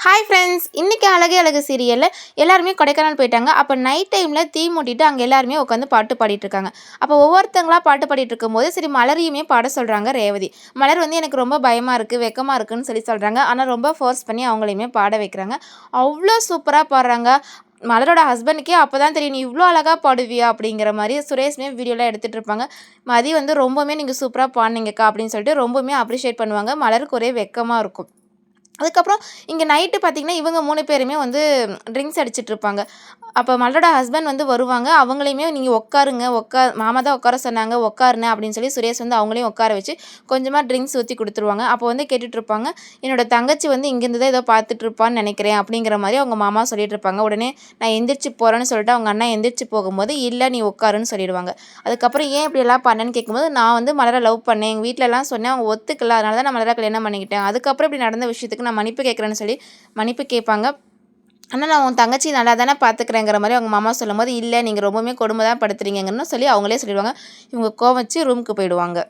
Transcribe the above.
Hi friends, இன்றைக்கி அழகே அழகு சீரியலில் எல்லாருமே கொடைக்கானல் போயிட்டாங்க. அப்போ நைட் டைமில் தீ மூட்டிட்டு அங்கே எல்லாருமே உட்காந்து பாட்டு பாடிட்டு இருக்காங்க. அப்போ ஒவ்வொருத்தங்களா பாட்டு பாடிட்டு இருக்கும்போது சரி மலரையுமே பாட சொல்கிறாங்க ரேவதி. மலர் வந்து எனக்கு ரொம்ப பயமாக இருக்குது, வெக்கமாக இருக்குன்னு சொல்கிறாங்க. ஆனால் ரொம்ப ஃபோர்ஸ் பண்ணி அவங்களையுமே பாட வைக்கிறாங்க. அவ்வளோ சூப்பராக பாடுறாங்க. மலரோட ஹஸ்பண்டுக்கே அப்போ தான் தெரியும், நீ இவ்வளோ அழகாக பாடுவியா அப்படிங்கிற மாதிரி. சுரேஷ்மே வீடியோலாம் எடுத்துகிட்டு இருப்பாங்க. மதி வந்து ரொம்பவுமே நீங்கள் சூப்பராக பாடினீங்கக்கா அப்படின்னு சொல்லிட்டு ரொம்பவுமே அப்ரிஷியேட் பண்ணுவாங்க. மலருக்கு ஒரே வெக்கமாக இருக்கும். அதுக்கப்புறம் இங்கே நைட்டு பார்த்திங்கன்னா இவங்க 3 பேருமே வந்து ட்ரிங்க்ஸ் அடிச்சிட்ருப்பாங்க. அப்போ மலரோட ஹஸ்பண்ட் வந்து வருவாங்க. அவங்களையுமே நீங்கள் உட்காருங்க, மாமா தான் உட்கார சொன்னாங்க, உட்காருங்க அப்படின்னு சொல்லி சுரேஷ் வந்து அவங்களையும் உட்கார வச்சு கொஞ்சமாக ட்ரிங்க்ஸ் ஊற்றி கொடுத்துருவாங்க. அப்போ வந்து கேட்டுட்ருப்பாங்க, என்னோட தங்கச்சி வந்து இங்கேருந்து தான் ஏதோ பார்த்துட்ருப்பான்னு நினைக்கிறேன் அப்படிங்கிற மாதிரி அவங்க மாமா சொல்லிட்டு இருப்பாங்க. உடனே நான் எந்திரிச்சு போகிறேன்னு சொல்லிட்டு அவங்க அண்ணா எந்திரிச்சு போகும்போது இல்லை நீ உட்காருன்னு சொல்லிடுவாங்க. அதுக்கப்புறம் ஏன் இப்படியெல்லாம் பண்ணேன்னு கேட்கும்போது, நான் வந்து மலரை லவ் பண்ணேன், எங்கள் வீட்டிலலாம் சொன்னேன், அவங்க ஒத்துக்கல, அதனால தான் நான் மலரை கல்யாணம் பண்ணிக்கிட்டேன். அதுக்கப்புறம் இப்படி நடந்த விஷயத்துக்கு நான் மன்னிப்பு கேட்குறேன்னு சொல்லி மன்னிப்பு கேட்பாங்க. ஆனால் நான் உன் தங்கச்சி நல்லா தானே பார்த்துக்கிறேங்கிற மாதிரி அவங்க மாமா சொல்லும்போது, இல்லை நீங்கள் ரொம்பவுமே கொடுமை தான் படுத்துறீங்கன்னு சொல்லி அவங்களே சொல்லிடுவாங்க. இவங்க கோவம் வச்சு ரூமுக்கு போயிடுவாங்க.